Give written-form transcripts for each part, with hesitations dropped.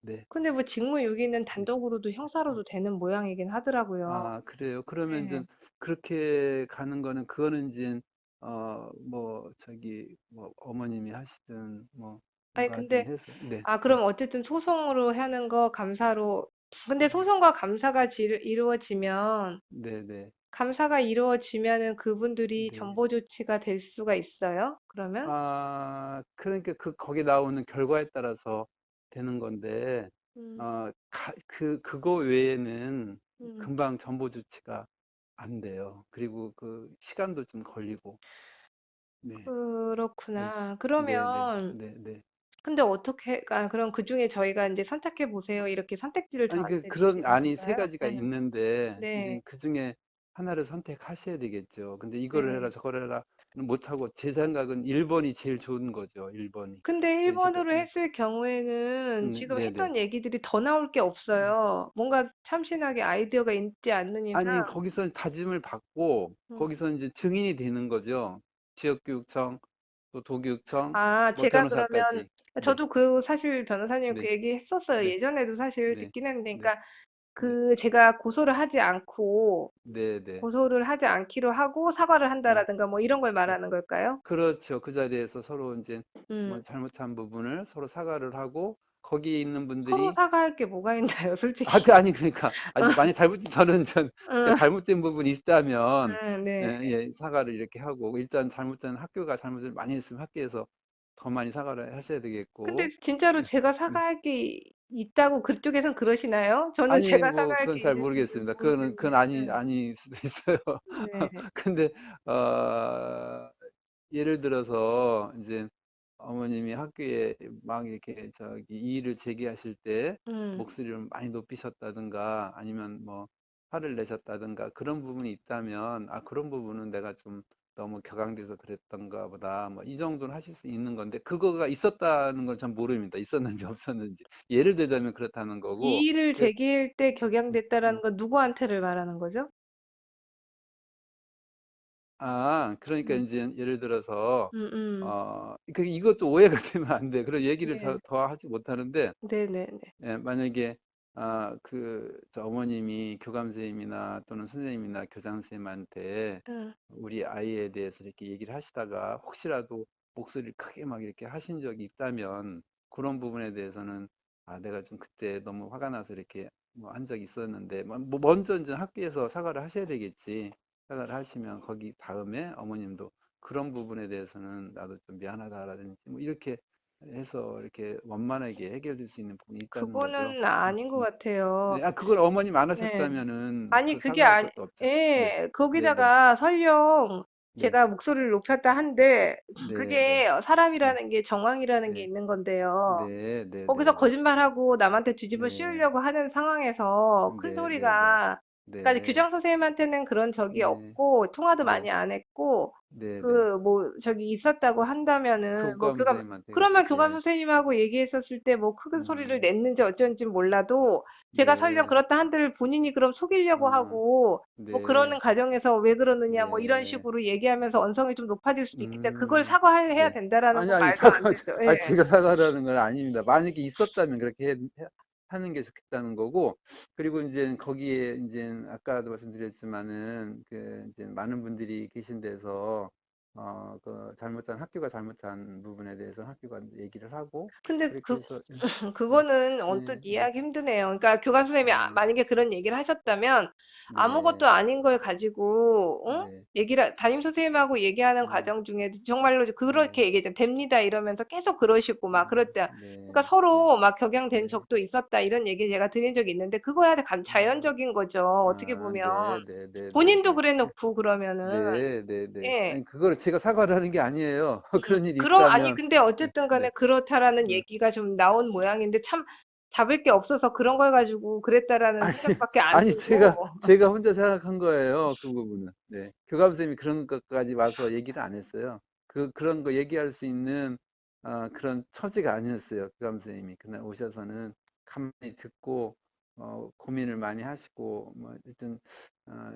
네. 근데 뭐 직무유기는 네. 단독으로도 형사로도 되는 모양이긴 하더라고요. 아, 그래요? 그러면 이제 네. 그렇게 가는 거는 그거는 이제 뭐 저기 뭐 어머님이 하시든 뭐 아니 누가 하든 근데 해서 네, 네, 그럼 어쨌든 소송으로 하는 거 감사로 근데 소송과 감사가 이루어지면 네, 네, 감사가 이루어지면은 그분들이 네. 전보 조치가 될 수가 있어요? 그러면? 아, 그러니까 거기 나오는 결과에 따라서 되는 건데, 음, 그거 외에는 음, 금방 정보 조치가 안 돼요. 그리고 그 시간도 좀 걸리고, 네, 네, 그렇구나. 네, 네, 그러면 네, 네. 근데 어떻게 그럼 그중에 저희가 이제 선택해 보세요. 이렇게 선택지를 아니, 저한테 그런 주시는 안이 세 건가요? 가지가 네. 있는데, 이제 네. 그 중에 하나를 선택하셔야 되겠죠. 근데 이거를 해라, 네. 저거를 해라, 못하고, 제 생각은 1번이 제일 좋은 거죠, 1번이. 근데 지금, 1번으로 했을 경우에는 지금 네네. 했던 얘기들이 더 나올 게 없어요. 뭔가 참신하게 아이디어가 있지 않는 아니, 이상. 거기서 다짐을 받고, 음. 거기서 이제 증인이 되는 거죠. 지역교육청, 또 도교육청, 뭐 제가 그러면 변호사까지. 네, 저도 그 사실 변호사님 그 네, 얘기 했었어요. 네, 예전에도 사실 네, 듣긴 했는데, 네, 그러니까 네, 제가 고소를 하지 않고 네, 네, 고소를 하지 않기로 하고 사과를 네, 한다라든가 뭐 이런 걸 네. 말하는 걸까요? 그렇죠. 그 자리에서 서로 이제 음. 뭐 잘못한 부분을 서로 사과를 하고, 거기에 있는 서로 분들이 사과할 게 뭐가 있나요, 솔직히? 아니 그러니까 아니 만약 잘못된 저는 그 음, 잘못된 부분이 있다면 네. 예, 사과를 이렇게 하고 일단 잘못된 학교가 잘못을 많이 했으면 학교에서 더 많이 사과를 하셔야 근데 되겠고 진짜로 예, 제가 네. 사과할 게 있다고 그쪽에선 그러시나요? 저는 아니 제가 뭐 사과할 그건 게 잘 있는지도 모르겠습니다. 그건 모르겠는데. 아니 수도 있어요. 네. 근데 예를 들어서 이제 어머님이 학교에 막 이렇게 저기 이의를 제기하실 때 음. 목소리를 많이 높이셨다든가 아니면 뭐 화를 내셨다든가 그런 부분이 있다면 그런 부분은 내가 좀 너무 격앙돼서 그랬던가 보다 뭐 이 정도는 하실 수 있는 건데 그거가 있었다는 건 전 모릅니다. 있었는지 없었는지 예를 들자면 그렇다는 거고 이의를 그래서 제기할 때 격양됐다라는 음, 건 누구한테를 말하는 거죠? 그러니까 음. 이제 예를 들어서, 음. 이것도 오해가 되면 안 돼. 그런 얘기를 네. 더 하지 못하는데, 네네네. 예, 만약에, 저 어머님이 교감 선생님이나 또는 선생님이나 교장 선생님한테 음. 우리 아이에 대해서 이렇게 얘기를 하시다가 혹시라도 목소리를 크게 막 이렇게 하신 적이 있다면 그런 부분에 대해서는 내가 좀 그때 너무 화가 나서 이렇게 뭐 한 적이 있었는데 뭐 먼저 이제 학교에서 사과를 하셔야 되겠지. 사과를 하시면 거기 다음에 어머님도 그런 부분에 대해서는 나도 좀 미안하다라든지 뭐 이렇게 해서 이렇게 원만하게 해결될 수 있는 부분이 있다는 거죠. 그거는 아닌 것 네, 같아요. 그걸 어머님 안 네. 하셨다면은 아니 그 그게 사과할 것도 없죠. 네, 네, 네, 거기다가 설령 네, 제가 목소리를 높였다 한들 네, 네, 그게 네, 사람이라는 게 정황이라는 게 네, 있는 건데요. 네, 네, 네, 거기서 네, 거짓말하고 남한테 뒤집어 네, 씌우려고 하는 상황에서 큰 네, 네, 네, 소리가 그러니까 네, 교장 선생님한테는 그런 적이 네, 없고 통화도 네, 많이 안 했고 네, 네. 뭐 저기 있었다고 한다면은 뭐 교감 선생님한테, 그러면 교감 예, 선생님하고 얘기했었을 때 뭐 큰 소리를 음, 냈는지 어쩐지 몰라도 제가 설령 네, 그렇다 한들 본인이 그럼 속이려고 어, 하고 뭐 네, 그러는 과정에서 왜 그러느냐 뭐 이런 네, 식으로 얘기하면서 언성이 좀 높아질 수도 있기 때문에 그걸 음, 사과해야 네. 된다라는 건 아니, 말도 안 되죠. 예. 제가 사과라는 건 아닙니다. 만약에 있었다면 그렇게 하는 게 좋겠다는 거고, 그리고 이제 거기에 이제 아까도 말씀드렸지만은 이제 많은 분들이 계신 데서 그 학교가 잘못한 부분에 대해서 학교가 얘기를 하고, 근데 그렇게 해서, 예, 그거는 언뜻 예, 예, 이해하기 힘드네요. 그러니까 교감 선생님이 네, 만약에 그런 얘기를 하셨다면 아무것도 네, 아닌 걸 가지고, 응? 네, 담임 선생님하고 얘기하는 네, 과정 중에 정말로 네, 그렇게 얘기했잖아요. 됩니다. 이러면서 계속 그러시고 막 그랬대. 그러니까 네, 네, 서로 막 격양된 네. 적도 있었다. 이런 얘기 제가 들은 적이 있는데 그거야 자연적인 거죠. 어떻게 보면. 네, 네, 네, 네, 본인도 네. 그래 놓고 그러면은. 네, 네, 네. 예. 아니, 그거를 제가 사과를 하는 게 아니에요. 그런 일이 아니, 있다면, 근데 네, 어쨌든 간에 네, 그렇다라는 네. 얘기가 좀 나온 모양인데 참 잡을 게 없어서 그런 걸 가지고 그랬다라는 아니, 생각밖에 안 제가, 들고. 혼자 생각한 거예요. 그 부분은. 네. 교감선생님이 그런 것까지 와서 얘기를 안 했어요. 그런 거 얘기할 수 있는, 그런 처지가 아니었어요. 교감선생님이. 그날 오셔서는 가만히 듣고, 고민을 많이 하시고, 뭐, 하여튼,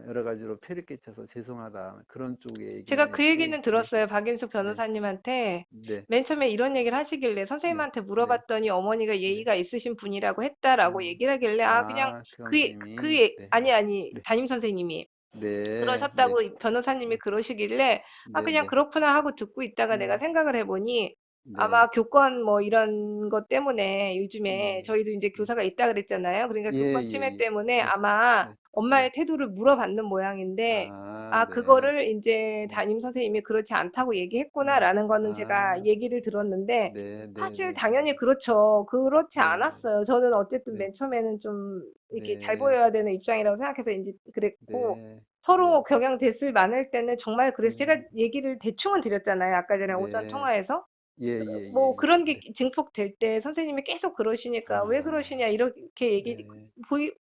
여러 가지로 폐를 끼쳐서 죄송하다. 그런 쪽의 얘기를 제가 많이, 그 예, 얘기는 네, 들었어요. 박인숙 네, 변호사님한테 네, 맨 처음에 이런 얘기를 하시길래 네, 선생님한테 네, 물어봤더니 어머니가 네, 예의가 있으신 분이라고 했다라고 어, 얘기를 하길래 아 그냥 그 선생님이, 네, 아니 네, 담임 선생님이 네, 네, 그러셨다고 변호사님이 네, 그러시길래 아 네, 그냥 네, 그렇구나 하고 듣고 있다가 내가 네, 생각을 해보니 네, 아마 교권 뭐 이런 것 때문에 요즘에 예, 저희도 이제 예, 교사가 있다 그랬잖아요. 그러니까 예, 교권 침해 예, 예, 때문에 네, 아마 네, 네, 엄마의 태도를 물어봤는 모양인데 아 네, 그거를 이제 네, 담임 선생님이 그렇지 않다고 네, 얘기했구나라는 거는 제가 아, 얘기를 들었는데 네, 네, 사실 네, 네, 당연히 그렇죠. 그렇지 네, 네, 않았어요. 저는 어쨌든 네, 맨 처음에는 좀 이렇게 잘 네, 보여야 되는 입장이라고 생각해서 이제 그랬고 네, 서로 네, 경향됐을 많을 때는 정말 그래서 제가 네, 얘기를 대충은 드렸잖아요. 아까 전에 오전 네, 통화에서. 예, 예, 뭐 예, 예, 그런 게 네, 증폭될 때 선생님이 계속 그러시니까 왜 그러시냐 아, 이렇게 네,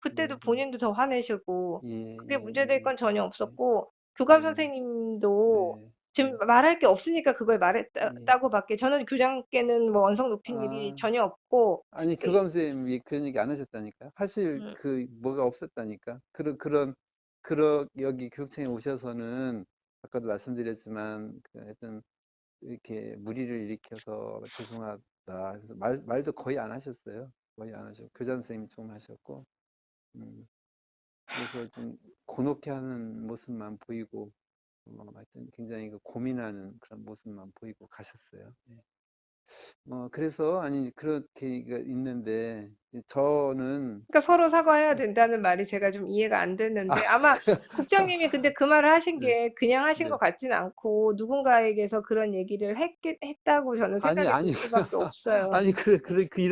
그때도 네, 네, 본인도 더 화내시고 예, 그게 예, 문제될 예, 건 전혀 예, 없었고 교감 네, 선생님도 네, 지금 네, 말할 게 없으니까 그걸 예, 말했다고밖에 저는 교장께는 뭐 언성 높인 일이 아, 전혀 없고 아니, 그- 교감 선생님이 그런 얘기 안 하셨다니까. 사실 음, 그 뭐가 없었다니까. 여기 교육청에 오셔서는 아까도 말씀드렸지만 하여튼 이렇게 무리를 일으켜서 죄송하다. 그래서 말도 거의 안 하셨어요. 거의 안 하셨고 교장 선생님이 좀 하셨고, 음, 그래서 좀 곤혹해 하는 모습만 보이고, 하여튼 굉장히 그 고민하는 그런 모습만 보이고 가셨어요. 예. 그래서 아니 그렇게 있는데 저는 그러니까 서로 사과해야 된다는 말이 제가 좀 이해가 안 아, 됐는데 아마 국장님이 근데 그 말을 하신 네, 게 그냥 하신 것 네. 같진 않고 누군가에게서 그런 얘기를 했다고 저는 아니 생각이 들 아니 수밖에 없어요. 아니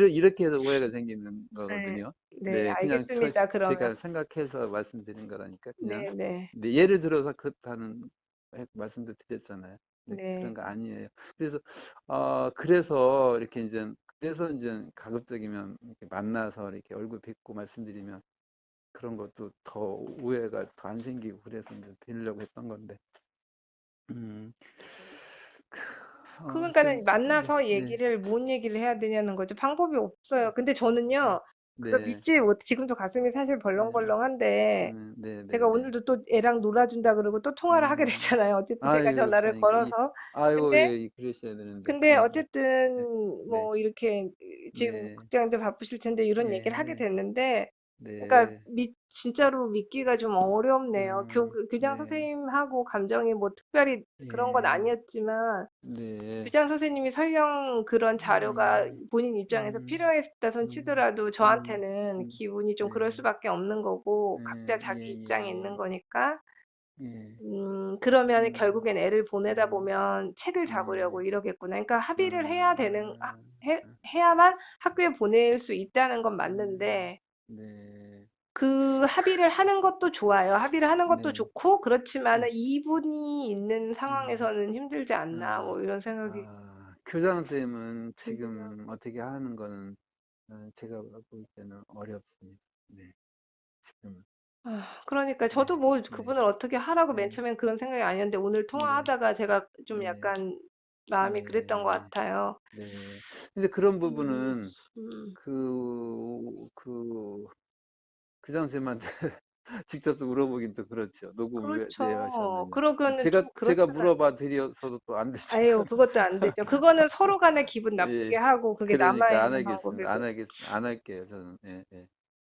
이렇게 해서 오해가 생기는 네, 거거든요. 네, 네, 그냥 알겠습니다. 그러면. 제가 생각해서 말씀드린 거라니까 그냥. 네, 네, 네, 예를 들어서 그렇다는 말씀도 드렸잖아요. 네, 그런 네. 거 아니에요. 그래서 그래서 이렇게 이제 가급적이면 이렇게 만나서 이렇게 얼굴 뵙고 말씀드리면 그런 것도 더 오해가 더 안 생기고 그래서 이제 드리려고 했던 건데. 음, 하여튼 그러니까는 네, 만나서 네, 뭔 얘기를 해야 되냐는 거죠. 방법이 없어요. 네, 근데 저는요, 그거 네, 믿지 못, 지금도 가슴이 사실 네, 벌렁벌렁한데, 네, 네, 제가 네. 오늘도 또 애랑 놀아준다 그러고 또 통화를 하게 음, 됐잖아요. 어쨌든 제가 아유, 전화를 그러니까 걸어서. 아유, 근데 예, 그러셔야 되는데, 근데 네, 네, 어쨌든 네, 뭐 이렇게 지금 네, 국장님도 바쁘실 텐데 이런 얘기를 하게 네, 됐는데 그러니까 네, 진짜로 믿기가 좀 어렵네요. 교장 네, 선생님하고 감정이 뭐 특별히 그런 건 예, 아니었지만 네, 교장 선생님이 설령 그런 자료가 음, 본인 입장에서 음, 필요했다 손 음, 치더라도 음, 저한테는 기분이 좀 그럴 네, 수밖에 없는 거고 각자 예, 자기 입장에 있는 예, 거니까 예, 그러면 음, 결국엔 애를 보내다 음, 보면 책을 잡으려고 예, 이러겠구나. 그러니까 아, 합의를 해야 되는, 아, 해야만 학교에 보낼 수 있다는 건 음, 맞는데, 네, 그 합의를 하는 것도 좋아요. 합의를 하는 것도 네, 좋고, 그렇지만은 네, 이분이 있는 음. 상황에서는 힘들지 않나, 아, 뭐 이런 생각이 교장 선생님은 들기도. 지금 어떻게 하는 거는 제가 볼 때는 어렵습니다. 네, 지금은. 그러니까 저도 네, 뭐 네, 그분을 어떻게 하라고 맨 네, 처음엔 그런 생각이 아니었는데, 오늘 네, 통화하다가 제가 좀 네, 약간 마음이 그랬던 것 네, 같아요. 네. 근데 그런 음, 부분은 음. 그 교장 선생님한테 직접 물어보긴 또 그렇죠. 녹음 왜 그렇죠. 하셨느냐. 그러고는 좀 제가 그렇잖아요. 물어봐 드려서도 또 안 되죠. 아유, 그것도 안 되죠. 그거는 서로 간에 기분 나쁘게 예, 하고, 그게 남아야 그러니까 안 하는 하겠습니다. 방법이고. 안 할게요, 저는. 예, 예.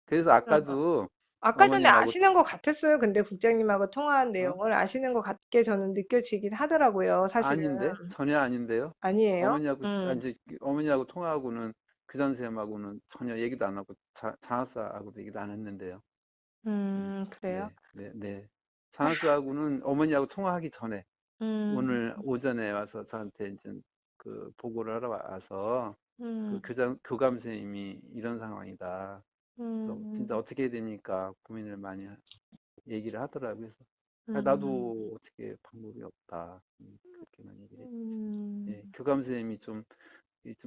그래서 아, 아까도 아까 전에 어머님하고, 아시는 것 같았어요. 근데 국장님하고 통화한 어? 내용을 아시는 것 같게 저는 느껴지긴 하더라고요, 사실은. 아닌데? 전혀 아닌데요? 아니에요? 어머니하고 통화하고는 그 선생님하고는 전혀 얘기도 안 하고, 장학사하고도 얘기도 안 했는데요. 네, 그래요? 네, 네, 네. 장학사하고는 어머니하고 통화하기 전에, 음, 오늘 오전에 와서 저한테 이제 그 보고를 하러 와서, 음, 교감 선생님이 이런 상황이다. 그래서 진짜 음, 어떻게 해야 됩니까? 고민을 많이 얘기를 하더라고요. 그래서 음, 나도 어떻게 방법이 없다. 그렇게만 얘기를 했지. 음, 예, 교감 선생님이 좀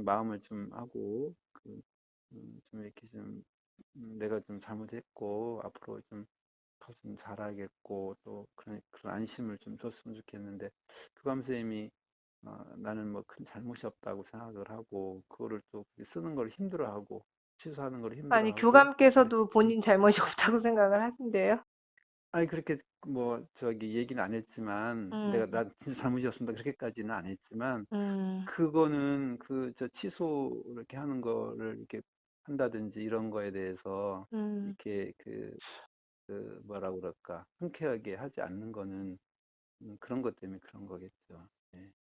마음을 좀 하고 좀 이렇게 내가 좀 잘못했고 앞으로 좀 더 좀 잘하겠고 또 그런 안심을 좀 줬으면 좋겠는데 교감 선생님이 나는 뭐 큰 잘못이 없다고 생각을 하고 그거를 또 쓰는 걸 힘들어하고 취소하는 걸 아니, 힘들어하고. 네. 교감께서도 음. 본인 잘못이 없다고 생각을 하신대요. 아니 그렇게 뭐 저기 얘기는 안 했지만 내가 음, 나 진짜 잘못이었습니다 그렇게까지는 안 했지만 음, 그거는 그 저 취소 이렇게 하는 거를 이렇게 한다든지 이런 거에 대해서 음. 이렇게 그 뭐라 그럴까 흔쾌하게 하지 않는 거는 그런 것 때문에 그런 거겠죠. 예.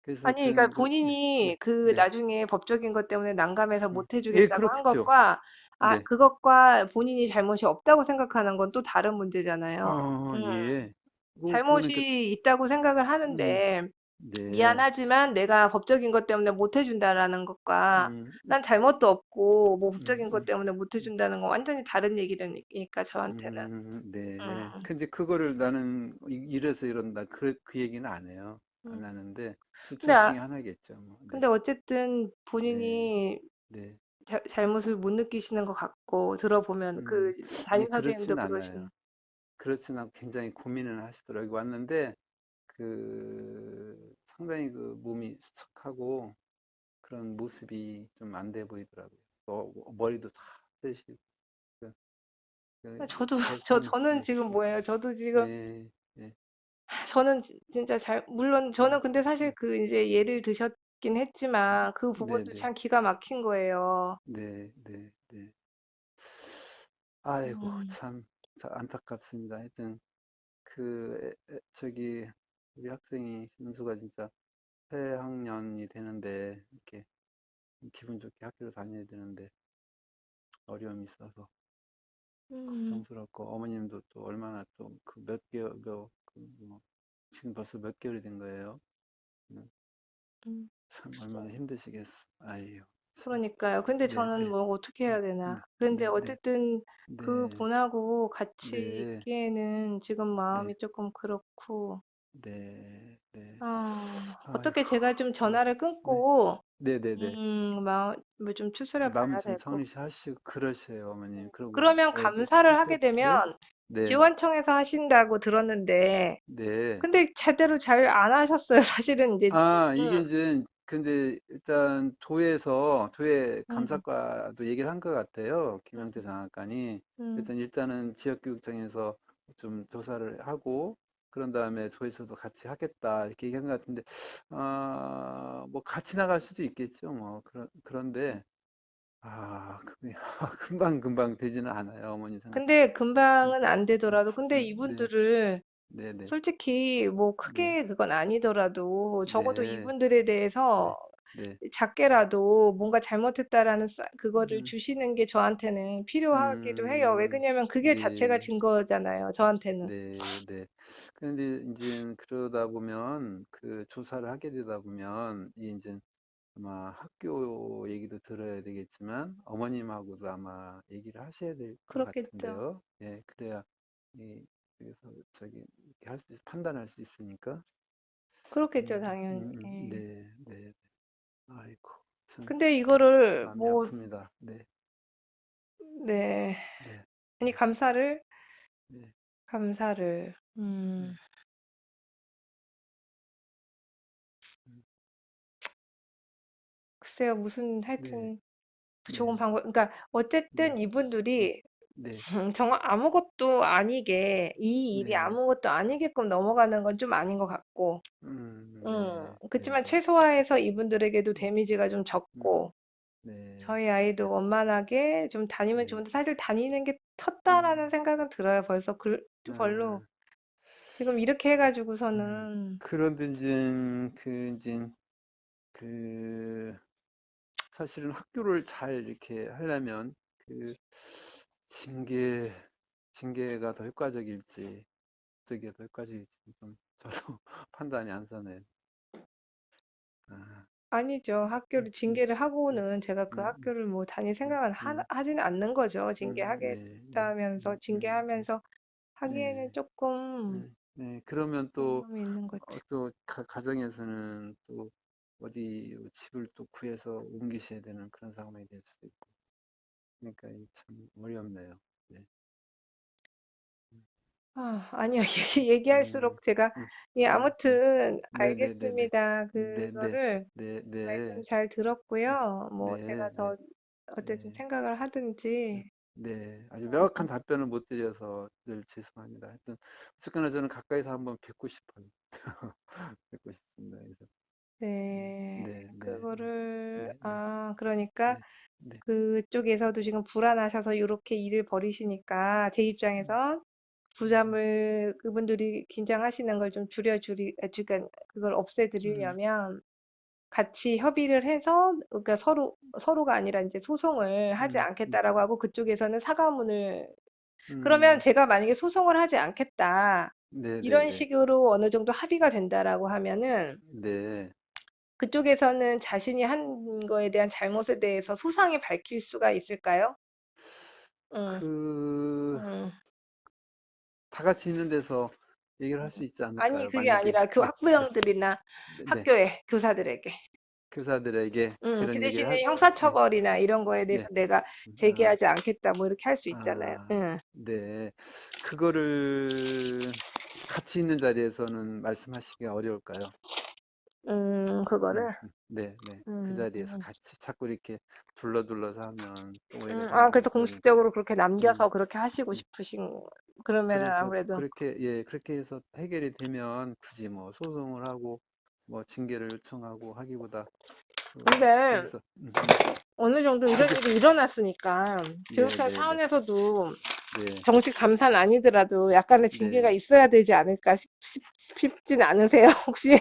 그래서 아니, 그러니까 하여튼 본인이 네, 그 네, 나중에 법적인 것 때문에 난감해서 못 예, 해주겠다고 한 그렇죠. 것과, 아, 네, 그것과 본인이 잘못이 없다고 생각하는 건 또 다른 문제잖아요. 예. 그거는 그, 잘못이 있다고 생각을 음, 하는데, 네, 미안하지만 내가 법적인 것 때문에 못 해준다라는 것과, 음, 난 잘못도 없고, 뭐 음, 법적인 것 음. 때문에 못 해준다는 건 완전히 다른 얘기니까, 저한테는. 네. 음, 근데 그거를 나는 이래서 이런다. 그 얘기는 안 해요. 안 음. 하는데 근데, 둘 중에 하나겠죠. 뭐. 근데 네. 어쨌든 네. 본인이 네. 잘못을 못 느끼시는 것 같고, 들어보면 그 아니 담임 선생님도 그렇진 않아요. 그러신, 그렇진 않고 굉장히 고민을 하시더라고요. 왔는데 상당히 그 몸이 수척하고 그런 모습이 좀 안 돼 보이더라고요. 머리도 다 쓰시고 저도, 계속 한 저는 네. 지금 뭐예요? 저도 지금, 네. 네. 저는 진짜 물론 저는 음, 근데 사실 음, 그 이제 예를 드셨긴 했지만 그 네, 부분도 네. 참 기가 막힌 거예요. 네, 네, 네. 아이고, 음, 참, 안타깝습니다. 하여튼, 저기, 우리 학생이, 민수가 진짜 새 학년이 되는데, 이렇게 기분 좋게 학교를 다녀야 되는데, 어려움이 있어서 음, 걱정스럽고, 어머님도 또 얼마나 또 그 몇 개월, 뭐, 지금 벌써 몇 개월이 된 거예요. 음, 음. 참, 얼마나 힘드시겠어. 아이고, 참. 그러니까요. 근데 네, 저는 네, 뭐 어떻게 해야 네, 되나. 네, 근데 네, 네, 어쨌든 그 네, 분하고 같이 네, 있기에는 지금 네, 마음이 조금 그렇고, 네, 네. 어떻게 아이고, 제가 좀 네, 전화를 네, 끊고, 네네네. 마음을 좀 추스려 마음 봐야 좀 될 것. 정리하시고 그러세요, 어머님. 그리고 그러면 애들 감사를 하게 네, 되면 네, 지원청에서 하신다고 들었는데, 네. 근데 제대로 잘 안 하셨어요. 사실은 이제, 아, 이게 음, 이제 근데 일단 조회 음, 감사과도 얘기를 한 것 같아요. 김영태 장학관이. 음. 일단은 지역교육청에서 좀 조사를 하고 그런 다음에 조에서도 같이 하겠다 이렇게 얘기한 것 같은데 뭐 같이 나갈 수도 있겠죠. 뭐 그런데 그게 금방 되지는 않아요. 어머님 생각하시면. 근데 네, 금방은 안 네, 되더라도, 근데 네, 이분들을 네, 네, 솔직히 뭐 네, 크게 그건 아니더라도 적어도 네, 이분들에 네, 대해서 네, 작게라도 뭔가 잘못했다라는 그거를 음, 주시는 게 저한테는 필요하기도 해요. 왜 음, 그러냐면 그게 자체가 네, 증거잖아요. 저한테는. 네, 네. 그런데 이제 그러다 보면 그 조사를 하게 되다 보면 이제 아마 학교 얘기도 들어야 되겠지만 어머님하고도 아마 얘기를 하셔야 될 것 그렇겠죠. 같은데요. 예, 그래야 그래서 이렇게 판단할 수 있으니까. 그렇겠죠, 당연히. 예. 네, 네. 아이고, 참 근데 이거를 마음이 뭐, 아픕니다. 네, 네. 네, 아니, 네, 네, 감사를, 네, 음, 글쎄요, 무슨 네, 하여튼 좋은 네, 방법, 그러니까 네, 어쨌든 이분들이 네, 정말 아무것도 아니게, 이 일이 네, 아무것도 아니게끔 넘어가는 건 좀 아닌 것 같고, 네, 네, 그렇지만 네, 최소화해서 이분들에게도 데미지가 좀 음, 적고, 네, 저희 네, 아이도 원만하게 좀 다니면 네, 좋은데, 사실 다니는 게 텄다라는 음, 생각은 들어요. 벌써 별로. 아, 지금 이렇게 네. 해가지고서는, 그런데 이제 사실은 학교를 잘 이렇게 하려면 그 징계, 징계가 더 효과적일지, 어떻게 더 효과적일지 좀 저도 판단이 안 서네요. 아, 아니죠. 음, 학교를 음, 징계를 음, 하고는 제가 그 음, 학교를 뭐 다닐 음, 생각은 음, 하지는 않는 거죠. 네, 네, 징계하겠다면서, 징계하면서 하기에는 네, 조금 네, 네. 그러면 어려움이 있는 것 같아요. 또 가정에서는 또 어디 집을 또 구해서 옮기셔야 되는 그런 상황이 될 수도 있고. 그러니까 이참 어렵네요. 네. 음, 아니요. 네. 얘기할수록 제가, 음, 예, 음, 음. 아무튼 네네네네. 알겠습니다. 네, 네, 그거를 네, 말씀 네, 잘 네, 들었고요. 뭐 제가 네, 네, 더 어쨌든 네. 생각을 하든지. 네, 아주 명확한 답변을 못 드려서 늘 죄송합니다. 하여튼 어쨌거나 저는 가까이서 한번 뵙고 싶어요. 뵙고 싶습니다. 그래서 네, 네, 네, 네, 그거를, 네, 네, 그러니까 네, 네, 그쪽에서도 지금 불안하셔서 이렇게 일을 벌이시니까 제 입장에선 부담을 그분들이 긴장하시는 걸 좀 그러니까 그걸 음, 없애드리려면 같이 협의를 해서, 그러니까 서로가 아니라 이제 소송을 하지 음, 음, 않겠다라고 하고 그쪽에서는 사과문을, 그러면 음, 제가 만약에 소송을 하지 않겠다, 네, 네, 이런 네, 식으로 어느 정도 합의가 된다라고 하면은 네. 그쪽에서는 자신이 한 거에 대한 잘못에 대해서 소상히 밝힐 수가 있을까요? 음, 그, 음. 다 같이 있는 데서 얘기를 할 수 있지 아니, 않을까요? 그게 만약에, 아니라 그 네, 네, 학부형들이나 네, 네. 학교에, 교사들에게. 교사들에게 그 그런 얘기를 대신에 네, 형사처벌이나 이런 거에 대해서 네, 내가 아, 제기하지 않겠다, 뭐 이렇게 할 수 있잖아요. 아, 네. 그거를 같이 있는 자리에서는 말씀하시기가 어려울까요? 그거를. 네, 네. 그 음, 자리에서 음. 같이 자꾸 이렇게 둘러둘러서 하면 또 오해가 생기고 그래서 그러니까. 공식적으로 그렇게 음, 남겨서 그렇게 하시고 음. 싶으신, 그러면은 그래서 아무래도. 그렇게, 예, 그렇게 해서 해결이 되면 굳이 뭐 소송을 하고 뭐 징계를 요청하고 하기보다 근데 거기서, 어느 정도 이런 그게, 일이 일어났으니까 네, 교육청 네, 네, 차원에서도 네, 정식 감사는 아니더라도 약간의 징계가 네. 있어야 되지 않을까 싶진 않으세요, 혹시?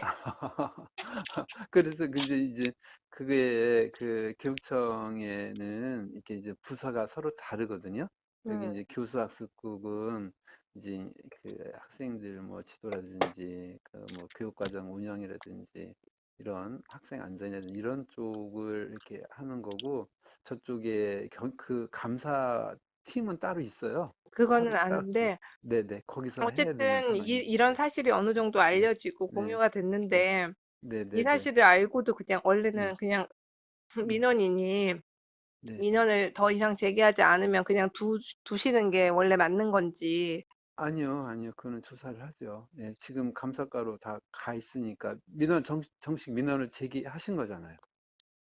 그래서 이제 그게 그 교육청에는 이렇게 이제 부서가 서로 다르거든요. 여기 음, 이제 교수학습국은 이제 그 학생들 뭐 지도라든지 그 뭐 교육과정 운영이라든지 이런 학생 안전이라든지 이런 쪽을 이렇게 하는 거고 저쪽에 그 감사 팀은 따로 있어요. 그거는 따로 아는데 네네 거기서 해야 되는 어쨌든 상황입니다. 이런 사실이 어느 정도 네, 알려지고 네, 공유가 네, 됐는데 네, 이 네, 네, 사실을 알고도 그냥 네, 원래는 그냥 네, 민원인이 네. 민원을 더 이상 제기하지 않으면 그냥 두시는 게 원래 맞는 건지. 아니요, 아니요. 그거는 조사를 하죠. 예, 지금 감사과로 다 가 있으니까 정식 민원을 제기하신 거잖아요.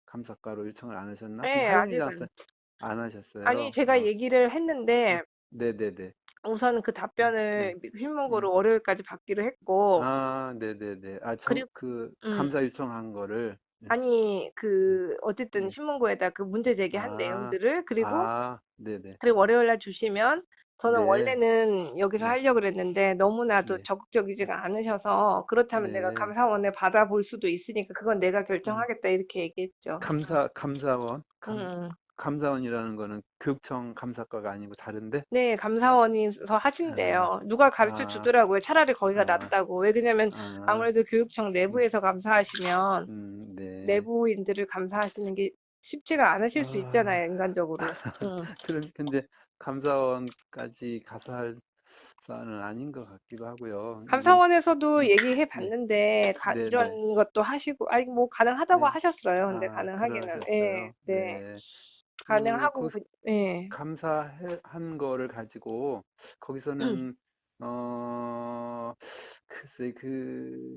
감사과로 요청을 안 하셨나? 그게 네, 하였는지 아직은. 안 아니, 하셨어요. 제가 얘기를 했는데 네네네. 우선 그 네, 네, 답변을 네. 흰문고로 월요일까지 받기로 했고, 아, 네네네. 아, 그리고, 음, 감사 요청한 거를. 네, 아니, 네, 어쨌든 네. 신문고에다 그 문제 제기한 아, 내용들을, 네네. 그리고 월요일 날 주시면, 저는 네, 원래는 여기서 네, 하려고 그랬는데, 너무나도 네, 적극적이지가 않으셔서, 그렇다면 내가 네. 감사원에 받아볼 수도 있으니까, 그건 내가 음. 결정하겠다, 이렇게 얘기했죠. 감사원? 음, 음. 감사원이라는 거는 교육청 감사과가 아니고 다른데? 네, 감사원에서 아, 하신대요. 누가 가르쳐 아, 주더라고요. 차라리 거기가 아, 낫다고. 왜냐면 아, 아무래도 교육청 음, 내부에서 감사하시면 네. 내부인들을 감사하시는 게 쉽지가 않으실 수 아, 있잖아요, 인간적으로. 음. 근데 감사원까지 가서 할 사안은 아닌 것 같기도 하고요. 이게, 감사원에서도 네, 얘기해 네, 봤는데, 네, 네, 이런 것도 하시고, 아니, 뭐, 가능하다고 네. 하셨어요. 근데 아, 가능하기는. 예, 그러셨어요. 네. 네. 가능하고, 거기서 예. 감사한 거를 가지고 거기서는 어 글쎄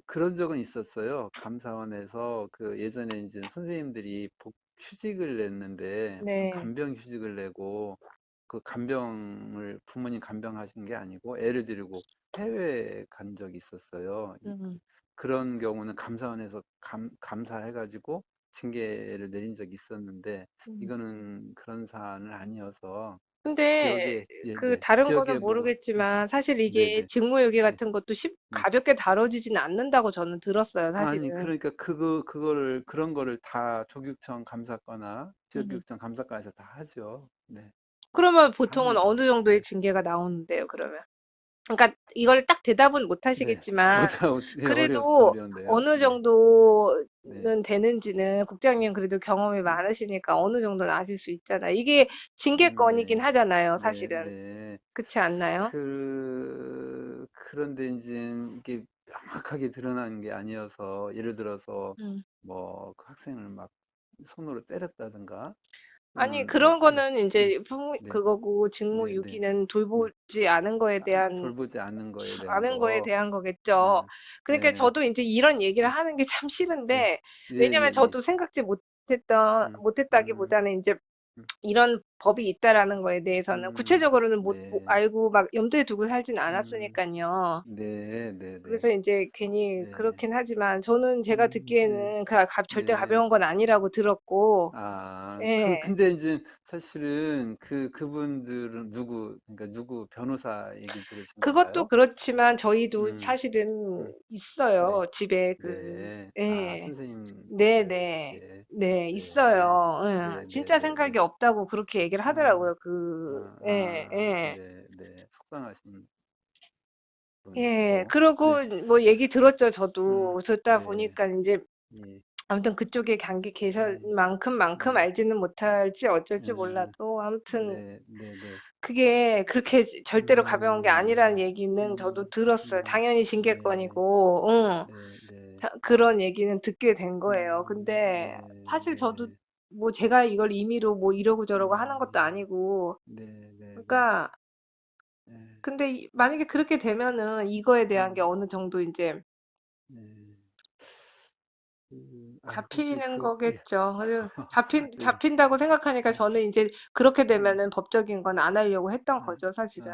그런 적은 있었어요. 감사원에서 그 예전에 이제 선생님들이 휴직을 냈는데 무슨 네. 간병 휴직을 내고 그 간병을 부모님 간병하신 게 아니고 애를 데리고 해외에 간 적이 있었어요. 음. 그런 경우는 감사원에서 감사해가지고 징계를 내린 적이 있었는데 음. 이거는 그런 사안은 아니어서 근데 지역에 그 네 다른 거는 지역에 보고 모르겠지만 사실 이게 네네 직무유기 네, 같은 것도 네. 가볍게 다뤄지진 않는다고 저는 들었어요, 아니 사실은. 그러니까 그런 거를 다 조교육청 감사과나 음. 지역교육청 감사과에서 다 하죠. 네, 그러면 다 보통은 합니다. 어느 정도의 네, 징계가 나오는데요, 그러면? 그러니까 이걸 딱 대답은 못 네. 하시겠지만 네, 그래도 어려운데요. 어느 네, 네, 정도는 되는지는 국장님 그래도 경험이 많으시니까 어느 정도는 아실 수 있잖아요. 이게 징계권이긴 네, 하잖아요, 네, 사실은. 네. 그렇지 않나요? 그런데 이제 이게 명확하게 드러난 게 아니어서 예를 들어서 음. 뭐 그 학생을 막 손으로 때렸다든가 아니, 또는 뭐 그런 네, 거는 네, 이제 네, 그거고 네, 네, 직무유기는 네. 돌보지 않은 거에 대한 돌보지 않는 거에 대한 아는 거에 거. 대한 거겠죠. 네, 그러니까 네, 저도 이제 이런 얘기를 하는 게 참 네, 싫은데, 예, 왜냐면 예, 예. 저도 생각지 음, 음, 못했다기보다는 이제 음, 이런 법이 있다라는 거에 대해서는 구체적으로는 못 네, 알고 막 염두에 두고 살진 음, 않았으니까요. 네, 네, 네, 그래서 이제 괜히 네, 그렇긴 하지만 저는 제가 네, 듣기에는 절대 네. 가벼운 건 아니라고 들었고, 예. 근데 이제 사실은 그분들은 그러니까 누구 변호사 얘기 들으신 그것도 건가요? 그렇지만 저희도 음, 사실은 음, 네, 있어요. 집에 네. 예. 선생님 네네. 뵈시기에, 네, 네, 있어요. 예. 네, 네, 진짜 네, 네. 생각이 없다고 그렇게 얘기를 아, 하더라고요. 예, 예. 네, 네. 속상하신 분 예, 있고, 그러고 네, 뭐 얘기 들었죠, 저도. 듣다 네, 보니까 이제 예, 아무튼 그쪽의 관계 예, 개선만큼 네, 알지는 못할지 어쩔지 예, 몰라도 아무튼 네, 네, 네. 그게 그렇게 절대로 가벼운 게 아니라는 음, 얘기는 저도 음, 들었어요. 당연히 네, 징계권이고, 응. 네, 네, 그런 얘기는 듣게 된 거예요. 근데 사실 저도 네, 뭐 제가 이걸 임의로 뭐 이러고 저러고 하는 것도 음, 아니고, 네, 네, 네, 그러니까 네, 근데 만약에 그렇게 되면은 이거에 대한 게 음, 어느 정도 이제 네. 혹시 잡히는 거겠죠. 그래서 예, 잡힌다고 생각하니까 저는 이제 그렇게 음, 되면은 법적인 건 안 하려고 했던 아, 거죠, 사실은.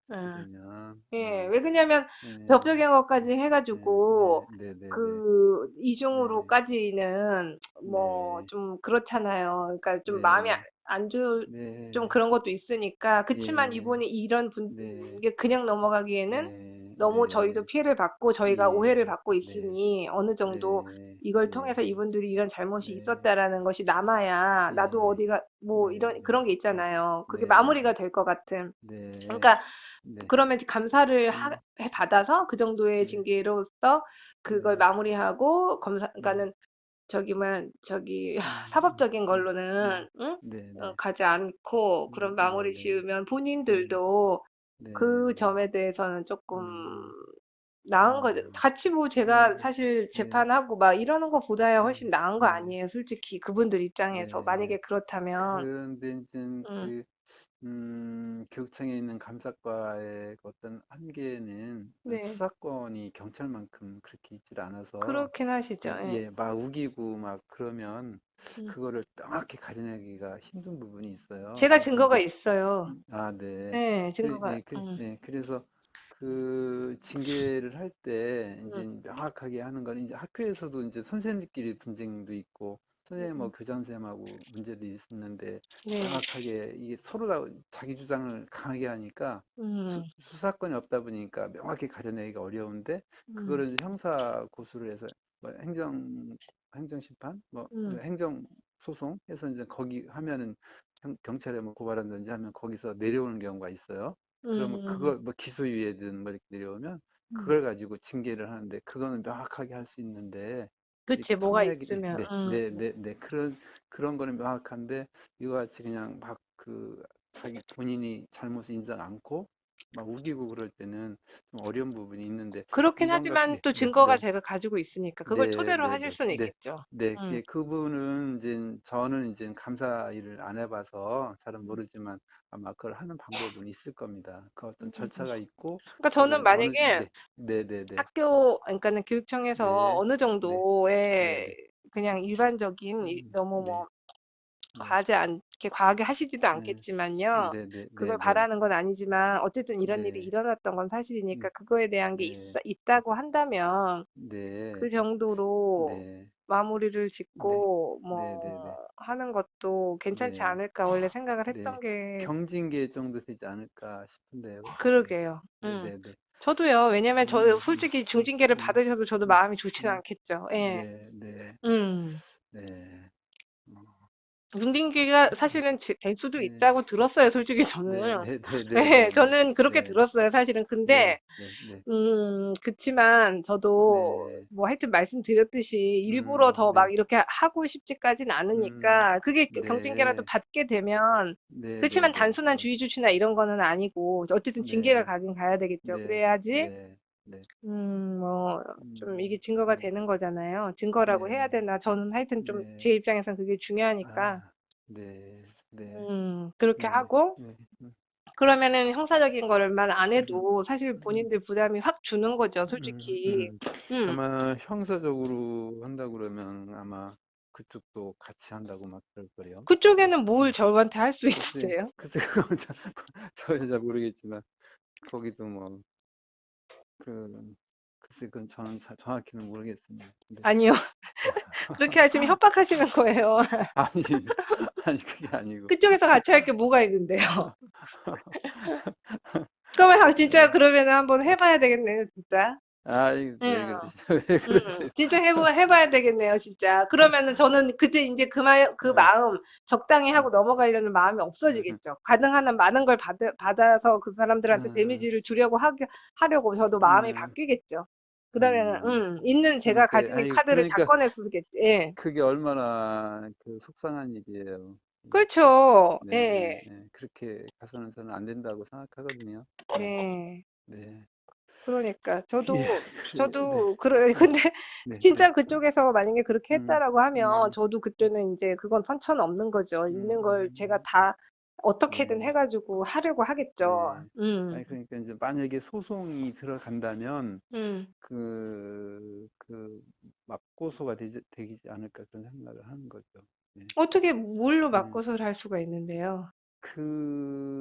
그렇게 예. 되면, 예. 왜 그러냐면 네, 법적인 것까지 해가지고 네, 네, 네, 그 네, 이중으로까지는 뭐 네, 좀 그렇잖아요. 그러니까 좀 마음이 네, 안 좋, 좀 네, 그런 것도 있으니까. 그치만 예, 이분이 이런 분, 네, 이게 그냥 넘어가기에는 너무 저희도 네, 피해를 받고 저희가 오해를 예, 받고 네, 있으니 어느 정도 네, 이걸 통해서 예, 이분들이 이런 잘못이 네, 있었다라는 것이 남아야 나도 예, 어디가 뭐 이런 네, 그런 게 네, 있잖아요. 그게 네, 마무리가 될 것 같은. 네, 그러니까 네, 그러면 이제 감사를 음, 해 받아서 그 정도의 네, 징계로서 그걸 네, 마무리하고 네, 그러니까는 저기 음, 사법적인 걸로는 응? 네, 네, 가지 않고 그런 네, 마무리 네, 지으면 네, 본인들도 네, 그 점에 대해서는 조금 음, 나은 거죠. 아, 같이 뭐 제가 그, 사실 네, 재판하고 막 이러는 것보다야 훨씬 나은 거 네, 아니에요. 솔직히 그분들 입장에서 네. 만약에 그렇다면 그런데 이제 음, 교육청에 있는 감사과의 어떤 한계는 어떤 네. 수사권이 경찰만큼 그렇게 있질 않아서, 그렇긴 하시죠. 예. 막 우기고 막 그러면 음. 그거를 정확히 가려내기가 힘든 부분이 있어요. 제가 그래서 증거가 이제, 있어요. 네. 네, 증거가. 그래서 그 징계를 할 때 이제 음, 명확하게 하는 건 이제 학교에서도 이제 선생님들끼리 분쟁도 있고 선생님 뭐 음, 교장선생님하고 문제도 있었는데 네, 명확하게 이게 서로 다 자기 주장을 강하게 하니까 음, 수사권이 없다 보니까 명확히 가려내기가 어려운데 음, 그거를 이제 형사 고소를 해서 뭐 행정심판 뭐 음, 행정소송 해서 이제 거기 하면은 경찰에 뭐 고발한다든지 하면 거기서 내려오는 경우가 있어요. 그러면 음, 그걸 뭐 기소유예든 뭐 이렇게 내려오면 음. 그걸 가지고 징계를 하는데 그거는 명확하게 할 수 있는데 그치, 이렇게 뭐가 청약이 있으면, 그런 거는 명확한데 이거 같이 그냥 막 자기 본인이 잘못을 인정 않고 막 우기고 그럴 때는 좀 어려운 부분이 있는데 그렇긴 이번 같은 하지만 또 증거가 제가 가지고 있으니까 그걸 토대로 하실 수는 있겠죠. 음, 그분은 이제 저는 이제 감사 일을 안 해봐서 잘은 모르지만 아마 그걸 하는 방법은 있을 겁니다. 그 어떤 음. 절차가 있고 그러니까 저는 그거를 만약에 네, 그러니까는 교육청에서 네, 어느 네, 네, 정도의 네, 그냥 일반적인 너무 네, 뭐 네, 과하게 하시지도 네, 않겠지만요. 네, 그걸 네, 바라는 건 아니지만 어쨌든 이런 일이 네, 일어났던 건 사실이니까 네, 그거에 대한 게 네, 있다고 한다면 그 네, 정도로 네, 마무리를 네, 짓고 네, 뭐 네, 네, 하는 것도 괜찮지 네, 않을까 원래 생각을 네. 했던 게 경징계 정도 되지 않을까 싶은데요. 네, 그러게요. 네, 네, 네. 저도요. 왜냐면 저 솔직히 중징계를 음, 받으셔도 저도 음, 마음이 좋지는 않겠죠. 예. 네, 네, 음. 네, 어, 중징계가 사실은 될 수도 네, 있다고 들었어요. 솔직히 네, 저는. 네, 네, 네, 예, 네, 네, 저는 그렇게 네, 들었어요. 사실은. 네, 근데 네, 네, 그치만 저도 네, 뭐 하여튼 말씀드렸듯이 일부러 더 막 네, 이렇게 하고 싶지까진 않으니까 그게 경징계라도 네, 받게 되면 네, 네, 그렇지만 네, 단순한 네, 주의 조치나 이런 거는 아니고 어쨌든 징계가 네, 가긴 가야 되겠죠. 네, 그래야지 네, 네, 뭐 좀 이게 증거가 네, 되는 거잖아요. 증거라고 해야 네, 되나? 저는 하여튼 좀 네, 제 입장에선 그게 중요하니까 네, 네, 그렇게 네, 하고 네, 그러면은 형사적인 거를만 안 음, 해도 사실 음, 본인들 부담이 확 주는 거죠, 음, 솔직히. 음, 아마 형사적으로 한다 그러면 아마 그쪽도 같이 한다고 막 그럴 거래요. 그쪽에는 뭘 음. 저한테 할 수 글쎄, 있는데요? 글쎄, 그건 저는 잘 모르겠지만, 거기도 뭐, 글쎄, 그건 저는 정확히는 모르겠습니다. 근데, 아니요. 그렇게 하시면 협박하시는 거예요. 아니, 아니, 그게 아니고, 그쪽에서 같이 할 게 뭐가 있는데요? 그러면 진짜 에, 그러면은 한번 해봐야 되겠네요, 진짜. 왜 응. 그러세요? 왜 그러세요? 진짜 해봐야 되겠네요, 진짜. 그러면은 저는 그때 이제 그 에, 마음 적당히 에, 하고 넘어가려는 마음이 에, 없어지겠죠. 가능한 한 많은 걸 받아서 그 사람들한테 에, 데미지를 주려고 하려고 저도 마음이 에, 바뀌겠죠. 그러면은, 있는 제가 그러니까, 가진 아니, 카드를 다 그러니까, 꺼내 쓰겠지. 예. 그게 얼마나 그 속상한 일이에요. 그렇죠. 네, 네, 예. 네. 그렇게 가서는 저는 안 된다고 생각하거든요. 네, 네. 네. 그러니까 예, 그래, 네, 그래 네, 근데 네, 네. 진짜 그쪽에서 만약에 그렇게 음, 했다라고 하면 음, 저도 그때는 이제 그건 선처는 없는 거죠. 있는 걸 제가 음, 다 어떻게든 네, 해가지고 하려고 하겠죠. 네. 아니, 그러니까 이제 만약에 소송이 들어간다면 음. 그 맞고소가 되지 않을까 그런 생각을 하는 거죠. 네, 어떻게 뭘로 네. 맞고서를 할 수가 있는데요.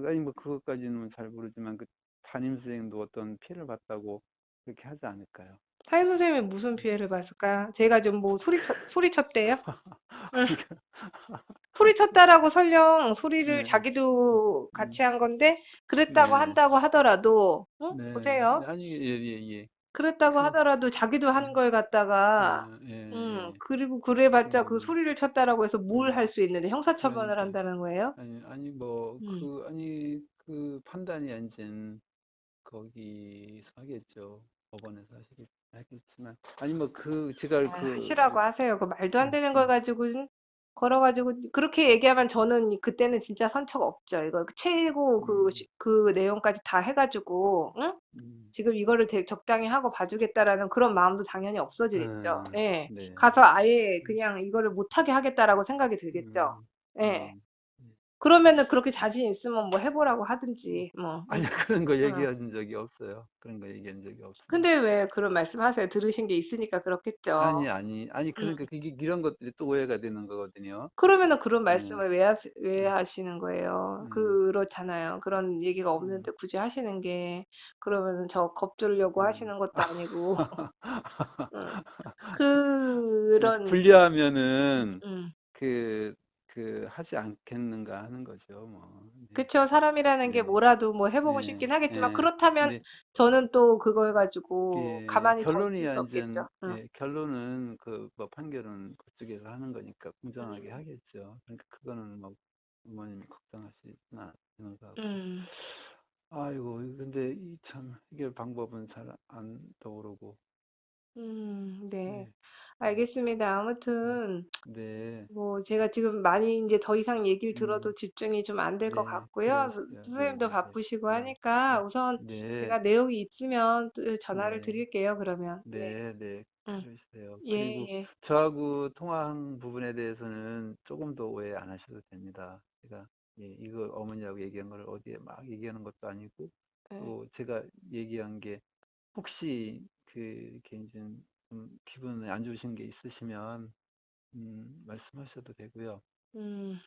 아니 뭐 그것까지는 잘 모르지만 그 담임 선생님도 어떤 피해를 봤다고 그렇게 하지 않을까요? 사회 선생님이 무슨 피해를 봤을까요? 제가 좀 뭐 소리쳤대요? 응. 소리쳤다라고 설령 소리를 네, 자기도 음, 같이 한 건데 그랬다고 네, 한다고 하더라도, 네, 보세요. 아니, 예, 예, 예. 그랬다고 그, 하더라도 자기도 예, 하는 걸 갖다가, 예, 예. 그리고 그래봤자 그 그, 소리를 쳤다라고 해서 뭘 할 음, 수 있는데 형사처분을 그러니까, 한다는 거예요? 음. 그 판단이 이제 거기서 하겠죠. 법원에서 하겠지만, 아니, 뭐, 제가 아, 하시라고 하세요. 그 말도 안 음, 되는 걸 음, 가지고 걸어가지고 그렇게 얘기하면 저는 그때는 진짜 선처가 없죠. 이거 최고 음, 그 내용까지 다 해가지고, 응? 음, 지금 이거를 적당히 하고 봐주겠다라는 그런 마음도 당연히 없어지겠죠. 아, 예. 네, 가서 아예 음, 그냥 이거를 못하게 하겠다라고 생각이 들겠죠. 음, 예. 음. 그러면은 그렇게 자신 있으면 뭐 해보라고 하든지, 뭐. 아니, 그런 거 어. 얘기한 적이 없어요. 그런 거 얘기한 적이 없습니다. 근데 왜 그런 말씀 하세요? 들으신 게 있으니까 그렇겠죠. 아니, 음. 그러니까 이런 것들이 또 오해가 되는 거거든요. 그러면은 그런 네, 말씀을 왜 네, 하시는 거예요? 네, 그렇잖아요. 그런 얘기가 음, 없는데 굳이 하시는 게, 그러면은 저 겁주려고 음. 하시는 것도 아니고, 음. 아니, 그런, 불리하면은 음. 그, 하지 않겠는가 하는 거죠, 뭐. 네, 그쵸. 사람이라는 게 네, 뭐라도 뭐 해보고 네, 싶긴 하겠지만, 네. 그렇다면 근데 저는 또 그걸 가지고 이게 가만히 더 있을 수 없겠죠. 응. 결론은 뭐 판결은 그쪽에서 하는 거니까 공정하게 음. 하겠죠. 그러니까 그거는 뭐 부모님이 걱정하시는 않는 것 같고. 음. 아이고, 근데 이 참 해결 방법은 잘 안 떠오르고. 네. 네, 네, 알겠습니다. 네, 아무튼, 네, 뭐, 제가 지금 많이 이제 더 이상 얘기를 들어도 음, 집중이 좀 안 될 것 네, 같고요. 그러시죠. 네, 선생님도 네, 네, 바쁘시고 네, 하니까 네, 우선 네, 제가 내용이 있으면 또 전화를 네, 드릴게요, 그러면. 네. 네, 네, 응. 그러세요. 예, 그리고 예. 저하고 통화한 부분에 대해서는 조금 더 오해 안 하셔도 됩니다. 제가 이거 어머니하고 얘기한 걸 어디에 막 얘기하는 것도 아니고 예. 또 제가 얘기한 게 혹시 이렇게 이제 좀 기분이 안 좋으신 게 있으시면 말씀하셔도 되고요. 음,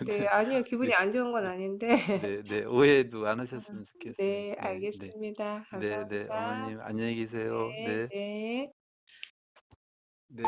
네. 아니요. 기분이 네, 안 좋은 건 네, 아닌데. 네, 네, 오해도 안 음, 하셨으면 좋겠어요. 네, 네, 네, 알겠습니다. 네, 네, 감사합니다. 어머님 안녕히 계세요. 네, 네, 네. 네.